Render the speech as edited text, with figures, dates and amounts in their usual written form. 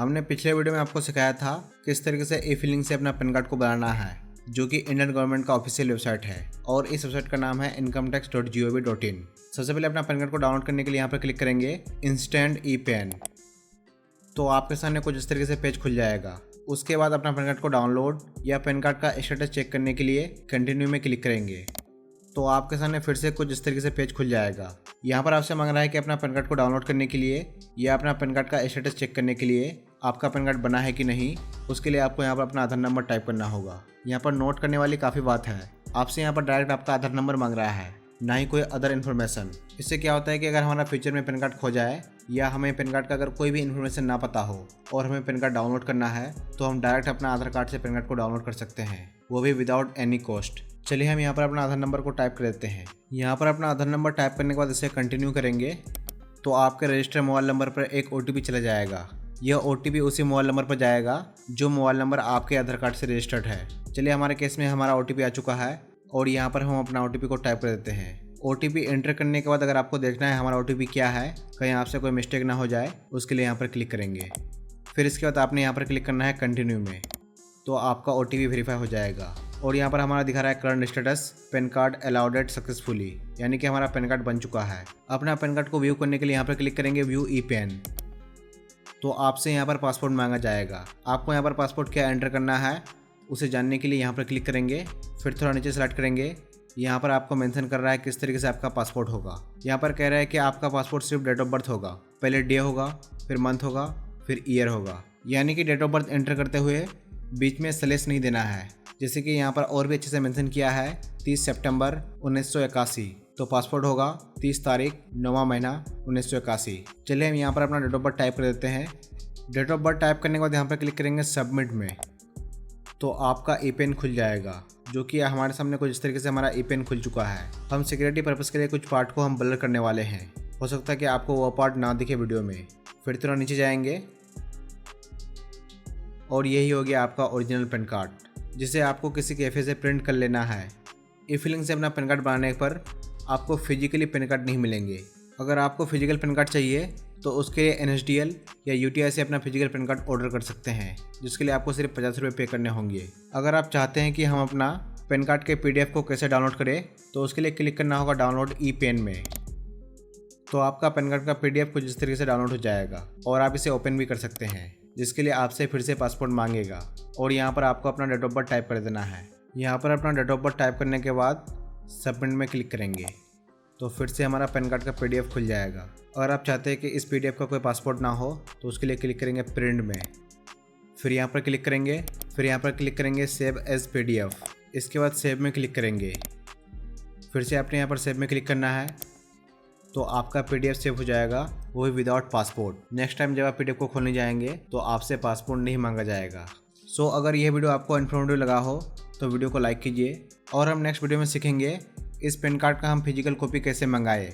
हमने पिछले वीडियो में आपको सिखाया था किस तरीके से ई फिलिंग से अपना पैन कार्ड को बनाना है, जो कि इंडियन गवर्नमेंट का ऑफिशियल वेबसाइट है और इस वेबसाइट का नाम है incometax.gov.in। सबसे पहले अपना पैन कार्ड को डाउनलोड करने के लिए यहाँ पर क्लिक करेंगे इंस्टेंट ई पैन। तो आपके सामने कुछ इस तरीके से पेज खुल जाएगा। उसके बाद अपना पैन कार्ड को डाउनलोड या पैन कार्ड का स्टेटस चेक करने के लिए कंटिन्यू में क्लिक करेंगे। तो आपके सामने फिर से कुछ इस तरीके से पेज खुल जाएगा। यहाँ पर आपसे मांग रहा है कि अपना पैन कार्ड को डाउनलोड करने के लिए या अपना पैन कार्ड का स्टेटस चेक करने के लिए आपका पैन कार्ड बना है कि नहीं, उसके लिए आपको यहाँ पर अपना आधार नंबर टाइप करना होगा। यहाँ पर नोट करने वाली काफ़ी बात है, आपसे यहाँ पर डायरेक्ट आपका आधार नंबर मांग रहा है, ना ही कोई अदर इन्फॉर्मेशन। इससे क्या होता है कि अगर हमारा फ्यूचर में पैन कार्ड खो जाए या हमें पैन कार्ड का अगर कोई भी इन्फॉर्मेशन ना पता हो और हमें पैन कार्ड डाउनलोड करना है, तो हम डायरेक्ट अपना आधार कार्ड से पैन कार्ड को डाउनलोड कर सकते हैं, वो भी विदाउट एनी कॉस्ट। चलिए हम यहाँ पर अपना आधार नंबर को टाइप कर देते हैं। यहाँ पर अपना आधार नंबर टाइप करने के बाद इसे कंटिन्यू करेंगे तो आपके रजिस्टर्ड मोबाइल नंबर पर एक OTP चला जाएगा। यह OTP उसी मोबाइल नंबर पर जाएगा जो मोबाइल नंबर आपके आधार कार्ड से रजिस्टर्ड है। चलिए हमारे केस में हमारा OTP आ चुका है और यहाँ पर हम अपना OTP को टाइप कर देते हैं। OTP एंटर करने के बाद अगर आपको देखना है हमारा OTP क्या है, कहीं आपसे कोई मिस्टेक ना हो जाए, उसके लिए यहाँ पर क्लिक करेंगे। फिर इसके बाद आपने यहाँ पर क्लिक करना है कंटिन्यू में, तो आपका OTP वेरीफाई हो जाएगा। और यहाँ पर हमारा दिखा रहा है current status pan card allowed successfully, यानी कि हमारा पैन कार्ड बन चुका है। अपना पैन कार्ड को व्यू करने के लिए यहाँ पर क्लिक करेंगे व्यू ई पैन। तो आपसे यहाँ पर पासपोर्ट मांगा जाएगा। आपको यहाँ पर पासपोर्ट क्या एंटर करना है उसे जानने के लिए यहाँ पर क्लिक करेंगे। फिर थोड़ा नीचे सेलेक्ट करेंगे। यहाँ पर आपको मेंशन कर रहा है किस तरीके से आपका पासपोर्ट होगा। यहाँ पर कह रहा है कि आपका पासपोर्ट सिर्फ डेट ऑफ बर्थ होगा, पहले डे होगा, फिर मंथ होगा, फिर ईयर होगा, यानी कि डेट ऑफ बर्थ एंटर करते हुए बीच में स्लैश नहीं देना है। जैसे कि यहाँ पर और भी अच्छे से मेंशन किया है 30 सितंबर 1981, तो पासपोर्ट होगा 30 तारीख 9वां महीना 1981। चलिए हम यहाँ पर अपना डेट ऑफ बर्थ टाइप कर देते हैं। डेट ऑफ बर्थ टाइप करने के बाद यहाँ पर क्लिक करेंगे सबमिट में, तो आपका ई पैन खुल जाएगा, जो कि हमारे सामने कुछ इस तरीके से हमारा ई पैन खुल चुका है। हम सिक्योरिटी पर्पज़ के लिए कुछ पार्ट को हम ब्लर करने वाले हैं, हो सकता है कि आपको वो पार्ट ना दिखे वीडियो में। फिर थोड़ा नीचे जाएंगे और यही हो गया आपका ओरिजिनल पैन कार्ड, जिसे आपको किसी कैफ़े से प्रिंट कर लेना है। ई फिलिंग से अपना पैन कार्ड बनाने पर आपको फिजिकली पैन कार्ड नहीं मिलेंगे। अगर आपको फिजिकल पैन कार्ड चाहिए तो उसके लिए NSDL या UTI से अपना फिजिकल पैन कार्ड ऑर्डर कर सकते हैं, जिसके लिए आपको सिर्फ 50 रुपये पे करने होंगे। अगर आप चाहते हैं कि हम अपना पैन कार्ड के PDF को कैसे डाउनलोड करें, तो उसके लिए क्लिक करना होगा डाउनलोड ई पैन में। तो आपका पैन कार्ड का PDF कुछ इस तरीके से डाउनलोड हो जाएगा और आप इसे ओपन भी कर सकते हैं, जिसके लिए आपसे फिर से पासपोर्ट मांगेगा और यहाँ पर आपको अपना डेट ऑफ बर्थ टाइप कर देना है। यहाँ पर अपना डेट ऑफ बर्थ टाइप करने के बाद सबमिट में क्लिक करेंगे, तो फिर से हमारा पैन कार्ड का PDF खुल जाएगा। अगर आप चाहते हैं कि इस PDF का कोई पासपोर्ट ना हो, तो उसके लिए क्लिक करेंगे प्रिंट में, फिर यहाँ पर क्लिक करेंगे, फिर यहाँ पर क्लिक करेंगे सेव एज PDF। इसके बाद सेव में क्लिक करेंगे, फिर से आपने यहाँ पर सेव में क्लिक करना है, तो आपका PDF सेव हो जाएगा, वो भी विदाउट पासपोर्ट। नेक्स्ट टाइम जब आप PDF को खोलने जाएंगे तो आपसे पासपोर्ट नहीं मांगा जाएगा। सो अगर यह वीडियो आपको इन्फॉर्मेटिव लगा हो तो वीडियो को लाइक कीजिए और हम नेक्स्ट वीडियो में सीखेंगे इस पैन कार्ड का हम फिजिकल कॉपी कैसे मंगाएं।